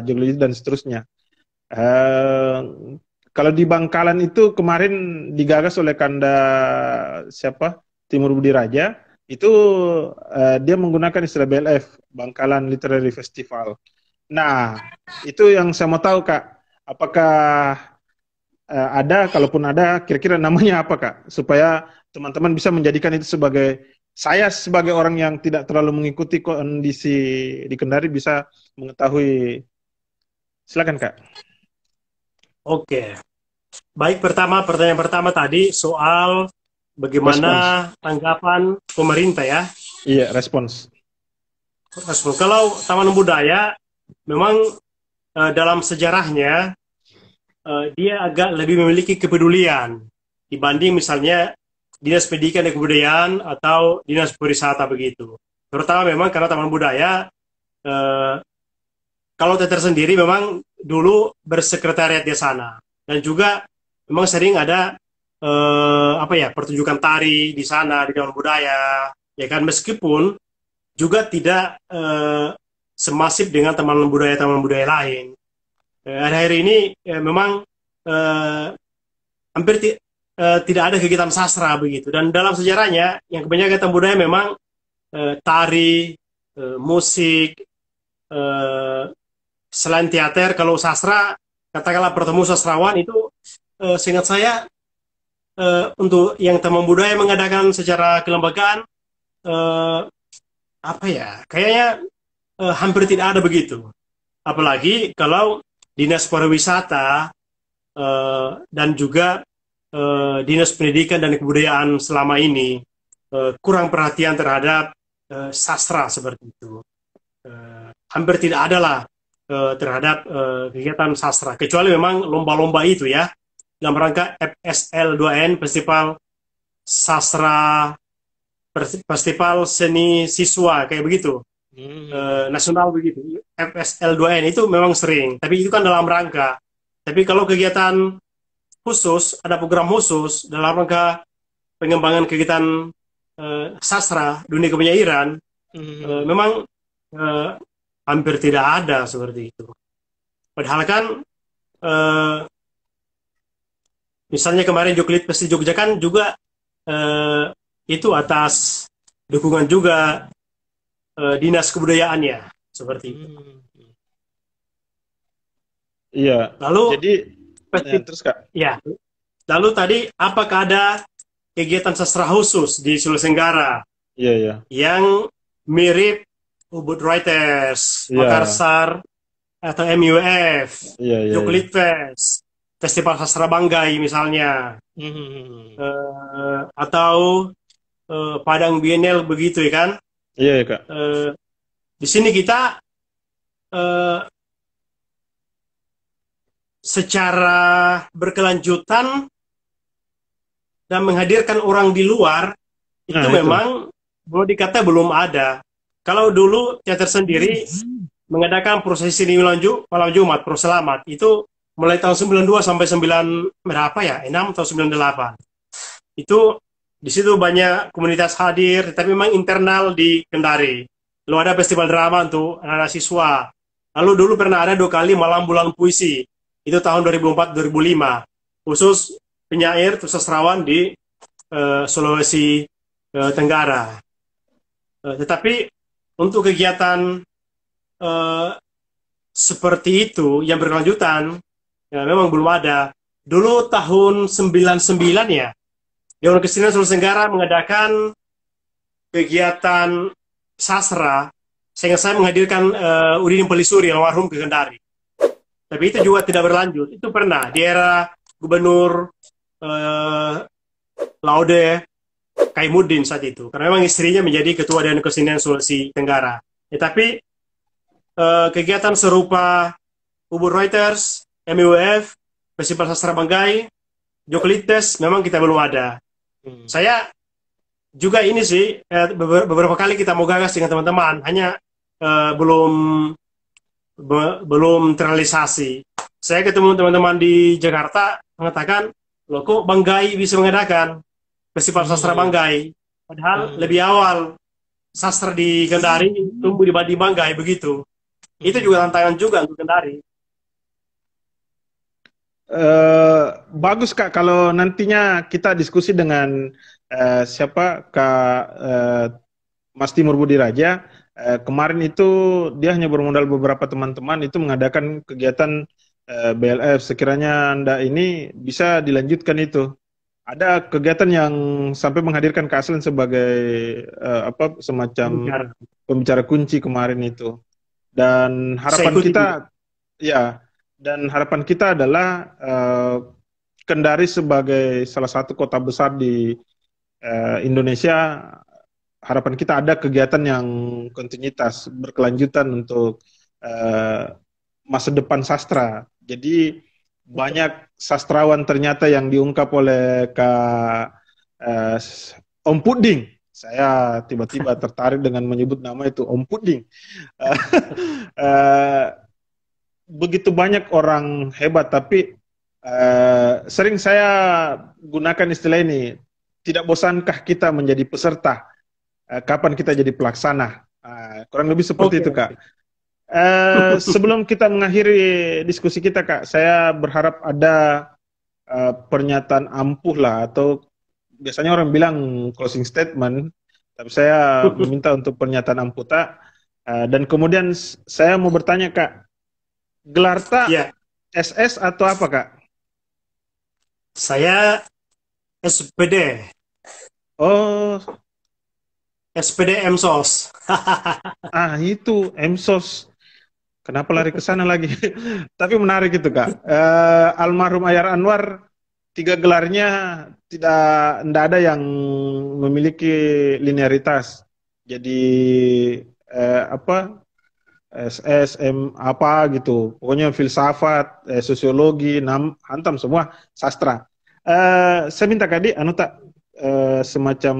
Jogja dan seterusnya. Kalau di Bangkalan itu kemarin digagas oleh Kanda Timur Budi Raja, itu dia menggunakan istilah BLF, Bangkalan Literary Festival. Nah, itu yang saya mau tahu Kak. Apakah ada, kalaupun ada, kira-kira namanya apa Kak? Supaya teman-teman bisa menjadikan itu sebagai, saya sebagai orang yang tidak terlalu mengikuti kondisi di Kendari bisa mengetahui. Silakan Kak. Oke. Baik, pertanyaan pertama tadi soal bagaimana tanggapan pemerintah ya? Iya, respons. Kalau Taman Budaya memang dalam sejarahnya dia agak lebih memiliki kepedulian dibanding misalnya Dinas Pendidikan dan Kebudayaan atau Dinas Pariwisata begitu. Terutama memang karena Taman Budaya kalau tersendiri memang dulu bersekretariat di sana, dan juga memang sering ada pertunjukan tari di sana di Taman Budaya, ya kan, meskipun juga tidak semasif dengan taman budaya lain. Akhir-akhir ini memang eh, hampir tidak ada kegiatan sastra begitu. Dan dalam sejarahnya, yang kebanyakan kegiatan budaya memang tari, musik, eh, selain teater, kalau sastra, katakanlah pertemu sastrawan itu, seingat saya, untuk yang tamu budaya mengadakan secara kelembagaan, eh, apa ya, kayaknya hampir tidak ada begitu. Apalagi kalau dinas pariwisata dan juga dinas pendidikan dan kebudayaan selama ini kurang perhatian terhadap sastra seperti itu. Hampir tidak ada lah terhadap kegiatan sastra, kecuali memang lomba-lomba itu ya, dalam rangka FSL 2N, Festival Sastra, Festival Seni Siswa, kayak begitu. Nasional begitu. FSL 2N itu memang sering, tapi itu kan dalam rangka. Tapi kalau kegiatan khusus, ada program khusus dalam rangka pengembangan kegiatan sastra, dunia kepenyairan, memang hampir tidak ada seperti itu. Padahal kan misalnya kemarin Joglit Festi Jogja kan juga itu atas dukungan juga dinas kebudayaannya seperti itu. Iya. Lalu Jadi ya, terus Kak. Ya, lalu tadi apakah ada kegiatan sastra khusus di Sulawesi Tenggara Iya, iya. yang mirip Ubud Writers, Iya. Makassar atau MUF, Iya, iya. Joglit Fest, Festival Sastra Banggai misalnya, atau Padang Bienal begitu ya kan? Iya, ya, Kak. Di sini kita secara berkelanjutan dan menghadirkan orang di luar itu Nah, memang boleh dikata belum ada. Kalau dulu teater sendiri mengadakan prosesi seni malam Jumat, Pro Selamat, itu mulai tahun 92 sampai 9 berapa ya? 6 atau 98. Itu di situ banyak komunitas hadir, tapi memang internal di Kendari. Lalu ada festival drama untuk anak-anak siswa. Lalu dulu pernah ada 2 kali malam bulan puisi. Itu tahun 2004-2005. Khusus penyair atau sastrawan di Sulawesi Tenggara. Tetapi untuk kegiatan seperti itu yang berkelanjutan, ya, memang belum ada. Dulu tahun 99 ya, Dewan Kesenian Sulawesi Tenggara mengadakan kegiatan sastra, sehingga saya menghadirkan Udin Pelisuri almarhum ke Kendari. Tapi itu juga tidak berlanjut. Itu pernah di era Gubernur Laude Kaimuddin saat itu, karena memang istrinya menjadi ketua Dewan Kesenian Sulawesi Tenggara. Tapi kegiatan serupa Ubud Writers, MUF, Festival Sastra Banggai, Joklites, memang kita belum ada. Saya juga ini sih, beberapa kali kita mau gagas dengan teman-teman, hanya belum terrealisasi. Saya ketemu teman-teman di Jakarta mengatakan, loh kok Banggai bisa mengadakan Festival Sastra Banggai, padahal lebih awal sastra di Kendari tumbuh di Banggai begitu. Itu juga tantangan juga untuk Kendari. Bagus Kak kalau nantinya kita diskusi dengan siapa Kak Mas Timur Budi Raja. Kemarin itu dia hanya bermodal beberapa teman-teman itu mengadakan kegiatan BLF. Sekiranya Anda ini bisa dilanjutkan itu. Ada kegiatan yang sampai menghadirkan Kak Aslan sebagai semacam pembicara kunci kemarin itu. Dan harapan kita ya, dan harapan kita adalah Kendari sebagai salah satu kota besar di Indonesia, harapan kita ada kegiatan yang kontinuitas, berkelanjutan untuk masa depan sastra. Jadi banyak sastrawan ternyata yang diungkap oleh Kak Om Puding. Saya tiba-tiba tertarik dengan menyebut nama itu, Om Puding. Begitu banyak orang hebat, tapi sering saya gunakan istilah ini, tidak bosankah kita menjadi peserta? Kapan kita jadi pelaksana? Kurang lebih seperti itu, Kak. Sebelum kita mengakhiri diskusi kita, Kak, saya berharap ada pernyataan ampuh lah, atau biasanya orang bilang closing statement, tapi saya meminta untuk pernyataan ampuh tak. Dan kemudian saya mau bertanya Kak, gelar tak Ya, SS atau apa Kak? saya SPD, Oh, SPD MSOS. itu MSOS. Kenapa lari ke sana lagi? Tapi menarik itu Kak. Almarhum Ayar Anwar, 3 gelarnya tidak ada yang memiliki linearitas. Jadi apa, SSM apa gitu. Pokoknya filsafat, sosiologi, hantam semua sastra. Saya minta Kak Di, tak semacam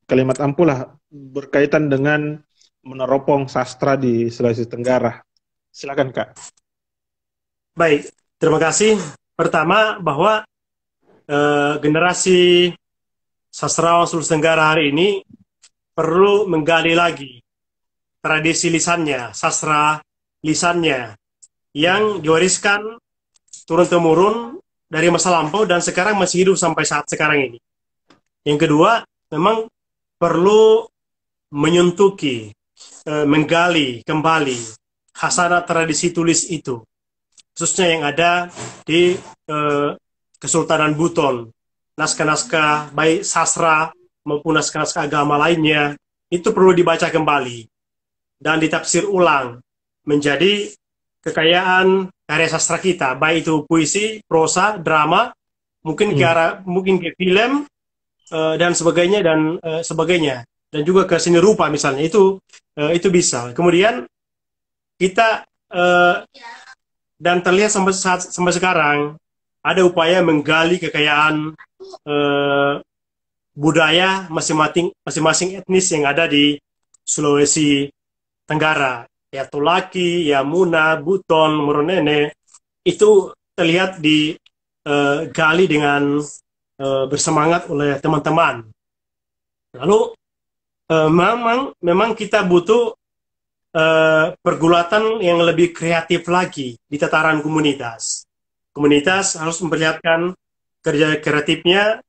kalimat ampuh lah berkaitan dengan meneropong sastra di Sulawesi Tenggara. Silakan Kak. Baik, terima kasih. Pertama, bahwa generasi sastrawan Sulawesi Tenggara hari ini perlu menggali lagi tradisi lisannya, sastra lisannya, yang diwariskan turun-temurun dari masa lampau dan sekarang masih hidup sampai saat sekarang ini. Yang kedua, memang perlu menyentuki, menggali kembali khasanat tradisi tulis itu, khususnya yang ada di Kesultanan Buton. Naskah-naskah baik sastra maupun naskah-naskah agama lainnya itu perlu dibaca kembali dan ditafsir ulang menjadi kekayaan karya sastra kita, baik itu puisi, prosa, drama, mungkin ke film dan sebagainya, dan juga ke seni rupa misalnya, itu bisa. Kemudian kita dan terlihat sampai sekarang ada upaya menggali kekayaan budaya masing-masing etnis yang ada di Sulawesi Tenggara, ya Tulaki, ya Muna, Buton, Moronene, itu terlihat digali dengan bersemangat oleh teman-teman. Lalu memang kita butuh pergulatan yang lebih kreatif lagi di tataran komunitas. Komunitas harus memperlihatkan kerja kreatifnya,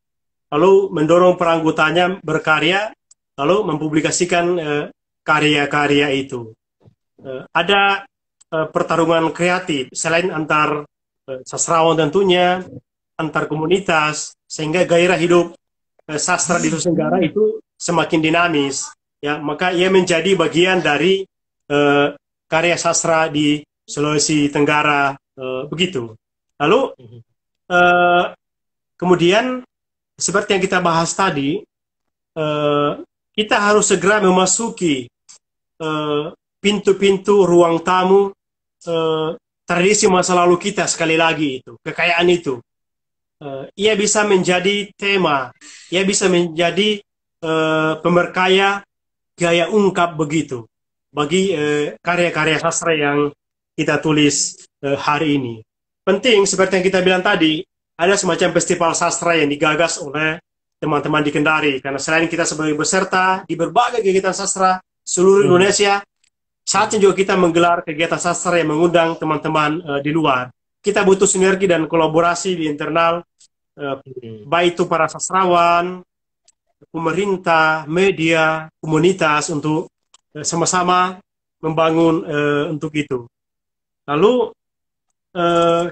lalu mendorong peranggotanya berkarya, lalu mempublikasikan karya-karya itu. Ada pertarungan kreatif selain antar sastrawan tentunya, antar komunitas, sehingga gairah hidup sastra di Sulawesi Tenggara itu semakin dinamis. Ya, maka ia menjadi bagian dari karya sastra di Sulawesi Tenggara, begitu. Lalu kemudian seperti yang kita bahas tadi, kita harus segera memasuki pintu-pintu ruang tamu tradisi masa lalu kita. Sekali lagi, itu kekayaan itu ia bisa menjadi tema, ia bisa menjadi pemerkaya gaya ungkap begitu bagi karya-karya sastra yang kita tulis hari ini. Penting seperti yang kita bilang tadi, ada semacam festival sastra yang digagas oleh teman-teman di Kendari, karena selain kita sebagai peserta di berbagai kegiatan sastra seluruh Indonesia, saatnya juga kita menggelar kegiatan sastra yang mengundang teman-teman di luar. Kita butuh sinergi dan kolaborasi di internal, baik itu para sastrawan, pemerintah, media, komunitas, untuk sama-sama membangun untuk itu. Lalu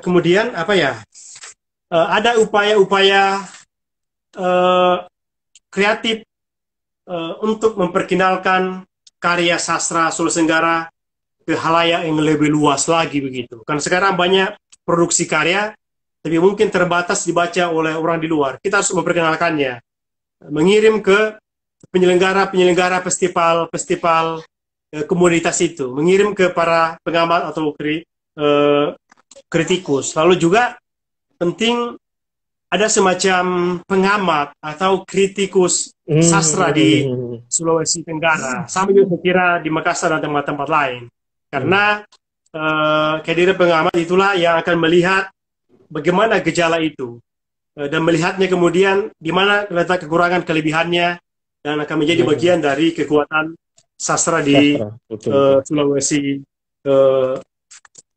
kemudian apa ya? Ada upaya-upaya kreatif untuk memperkenalkan karya sastra Sulawesi Tenggara ke halayak yang lebih luas lagi begitu. Karena sekarang banyak produksi karya, tapi mungkin terbatas dibaca oleh orang di luar. Kita harus memperkenalkannya, mengirim ke penyelenggara festival komunitas itu, mengirim ke para pengamat atau kritikus. Lalu juga penting ada semacam pengamat atau kritikus sastra di Sulawesi Tenggara, sama juga saya kira di Makassar dan tempat-tempat lain. Karena kehadiran pengamat itulah yang akan melihat bagaimana gejala itu, dan melihatnya kemudian di mana letak kekurangan kelebihannya, dan akan menjadi bagian dari kekuatan sastra di Sulawesi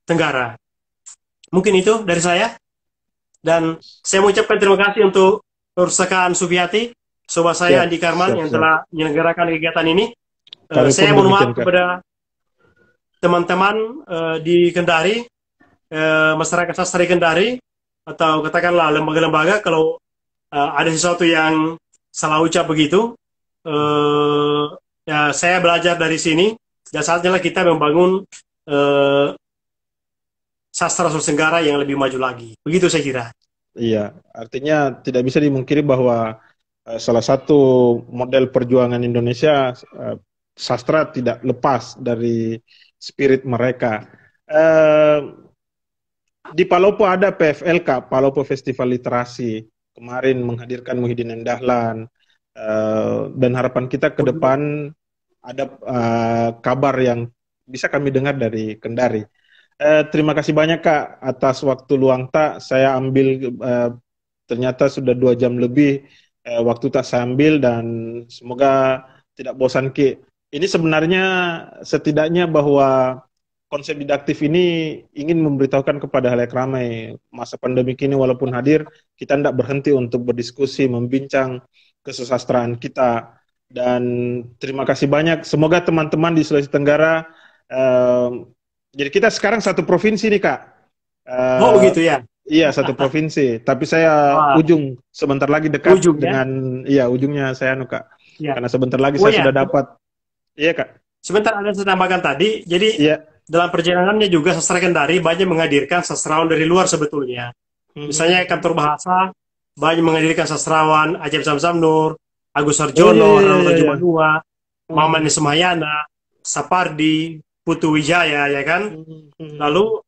Tenggara. Mungkin itu dari saya. Dan saya mengucapkan terima kasih untuk Perpustakaan Supiati, sobat saya Siap, Andi Karman siap, yang siap. telah menyelenggarakan kegiatan ini. Kami pun Saya mohon maaf demikian, Kak. kepada teman-teman di Kendari, masyarakat sastra di Kendari, atau katakanlah lembaga-lembaga kalau ada sesuatu yang salah ucap begitu. Ya, saya belajar dari sini, dan saatnya lah kita membangun sastra Sulawesi Tenggara yang lebih maju lagi. Begitu saya kira. Iya, artinya tidak bisa dimungkiri bahwa salah satu model perjuangan Indonesia, sastra tidak lepas dari spirit mereka. Eh, di Palopo ada PFLK, Palopo Festival Literasi, kemarin menghadirkan Muhyiddin Dahlan, dan harapan kita ke depan ada kabar yang bisa kami dengar dari Kendari. Terima kasih banyak Kak atas waktu luang tak. Saya ambil ternyata sudah 2 jam lebih waktu tak saya ambil, dan semoga tidak bosan Ki. Ini sebenarnya setidaknya bahwa konsep didaktif ini ingin memberitahukan kepada halayak ramai masa pandemi ini, walaupun hadir kita tidak berhenti untuk berdiskusi, membincang kesusastraan kita. Dan terima kasih banyak. Semoga teman-teman di Sulawesi Tenggara, jadi kita sekarang satu provinsi nih Kak. Oh begitu ya? Iya, satu provinsi. Tapi saya Wah, ujung sebentar lagi dekat ujung ya? dengan, iya ujungnya saya kak. Ya. Karena sebentar lagi Oh saya ya, sudah dapat. Iya Kak. sebentar ada saya tambahkan tadi. Jadi Iya. dalam perjalanannya juga sastra Kendari banyak menghadirkan sastrawan dari luar sebetulnya. Misalnya kantor bahasa banyak menghadirkan sastrawan Ajib Samsam Nur, Agus Oh iya Sarjono, iya Rano iya. Iya. Jumanua, Maman Semayana, Sapardi, Putu Wijaya, ya kan? Lalu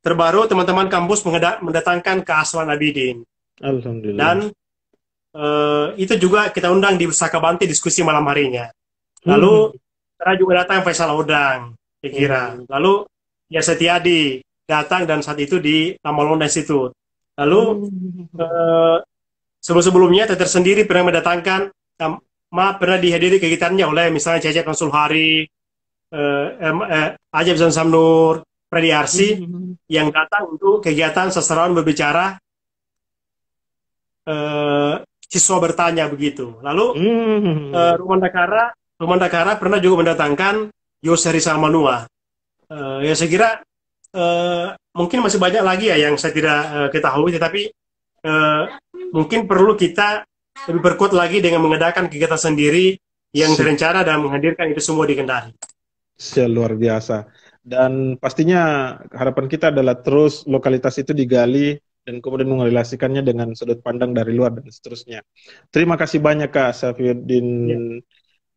terbaru teman-teman kampus mendatangkan ke Aswan Abidin, Alhamdulillah. dan itu juga kita undang di Pusaka Banti diskusi malam harinya. Lalu saya juga datang Faisal Odang, saya kira. Lalu ya Setiadi datang, dan saat itu di Lamalonda Institute. Lalu sebelum-sebelumnya Teter sendiri pernah mendatangkan, pernah dihadiri kegiatannya oleh misalnya Cecep Konsul Hari, Ajab Zamzam Nur, Freddy Arsi, yang datang untuk kegiatan sastrawan berbicara, siswa bertanya begitu. Lalu Rumah Dakara pernah juga mendatangkan Yoseri Salmanua. Ya saya kira mungkin masih banyak lagi ya yang saya tidak ketahui, tetapi mungkin perlu kita lebih berkuat lagi dengan mengadakan kegiatan sendiri yang terencana dan menghadirkan itu semua di Kendari. Luar biasa. Dan pastinya harapan kita adalah terus lokalitas itu digali dan kemudian mengerelasikannya dengan sudut pandang dari luar dan seterusnya. Terima kasih banyak Kak Safiuddin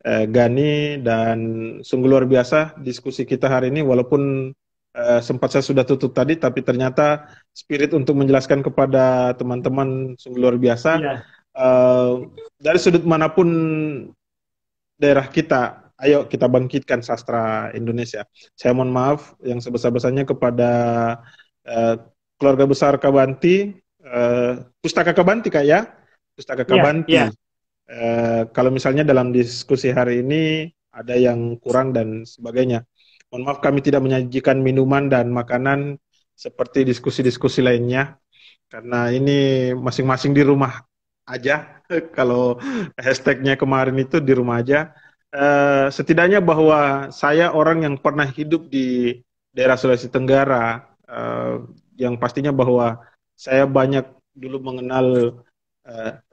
Gani, dan sungguh luar biasa diskusi kita hari ini, walaupun sempat saya sudah tutup tadi, tapi ternyata spirit untuk menjelaskan kepada teman-teman sungguh luar biasa. Dari sudut manapun daerah kita, ayo kita bangkitkan sastra Indonesia. Saya mohon maaf yang sebesar-besarnya kepada keluarga besar Kabanti, Pustaka Kabanti Kak ya, Pustaka Kabanti. Kalau misalnya dalam diskusi hari ini ada yang kurang dan sebagainya, mohon maaf kami tidak menyajikan minuman dan makanan seperti diskusi-diskusi lainnya, karena ini masing-masing di rumah aja. Kalau hashtagnya kemarin itu di rumah aja. Setidaknya bahwa saya orang yang pernah hidup di daerah Sulawesi Tenggara, yang pastinya bahwa saya banyak dulu mengenal.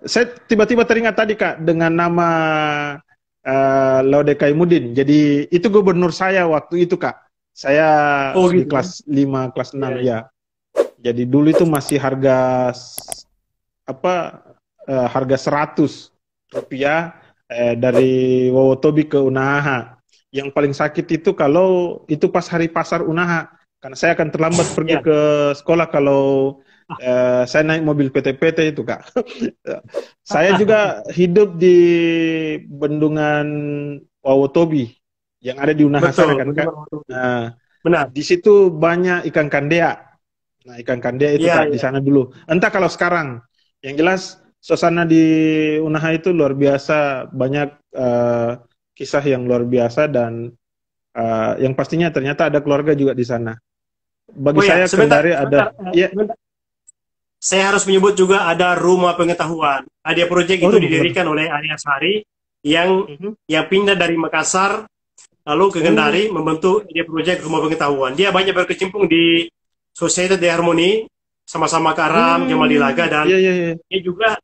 Saya tiba-tiba teringat tadi Kak dengan nama Laude Kaimuddin. Jadi itu gubernur saya waktu itu Kak. Saya di kelas 5, kelas 6 ya. Jadi dulu itu masih harga harga Rp100 dari Wowotobi ke Unaha. Yang paling sakit itu kalau itu pas hari pasar Unaha, karena saya akan terlambat pergi ke sekolah kalau saya naik mobil PT-PT itu Kak. Saya juga hidup di bendungan Wowotobi yang ada di Unaha sana kan Kak. Nah, benar. Di situ banyak ikan kandea. Nah, ikan kandea itu Kak di sana dulu. Entah kalau sekarang. Yang jelas suasana di Unaha itu luar biasa, banyak kisah yang luar biasa, dan yang pastinya ternyata ada keluarga juga di sana. Bagi Oh ya, saya sebentar, Kendari sebentar, ada, ya, sebentar. Saya harus menyebut juga ada Rumah Pengetahuan. Ada proyek oh itu rumah Batak. didirikan oleh Arya Sari yang Mhm. pindah dari Makassar lalu ke Oh, Kendari membentuk dia proyek Rumah Pengetahuan. Dia banyak berkecimpung di Society de Harmony, sama-sama Karam, Jamal Dilaga, dan iya, iya, iya. dia juga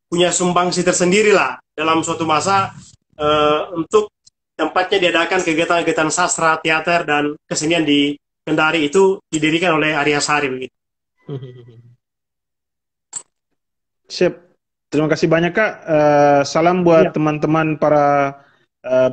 punya sumbangsi tersendiri lah dalam suatu masa untuk tempatnya diadakan kegiatan-kegiatan sastra, teater, dan kesenian di Kendari itu didirikan oleh Arya Sari begitu. Siap. Terima kasih banyak Kak. Salam buat Iya, teman-teman para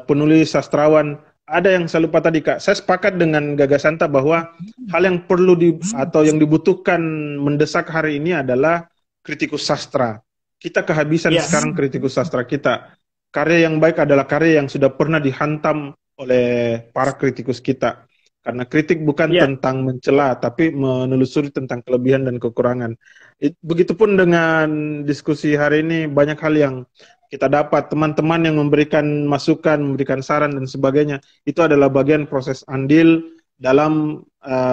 penulis sastrawan. Ada yang saya lupa tadi Kak. Saya sepakat dengan gagasan Tak bahwa hal yang perlu atau yang dibutuhkan mendesak hari ini adalah kritikus sastra. Kita kehabisan iya, sekarang kritikus sastra kita. Karya yang baik adalah karya yang sudah pernah dihantam oleh para kritikus kita. Karena kritik bukan iya, tentang mencela, tapi menelusuri tentang kelebihan dan kekurangan. Begitupun dengan diskusi hari ini, banyak hal yang kita dapat, teman-teman yang memberikan masukan, memberikan saran dan sebagainya, itu adalah bagian proses andil dalam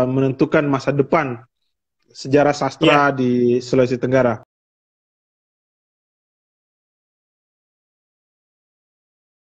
menentukan masa depan sejarah iya. sastra di Sulawesi Tenggara.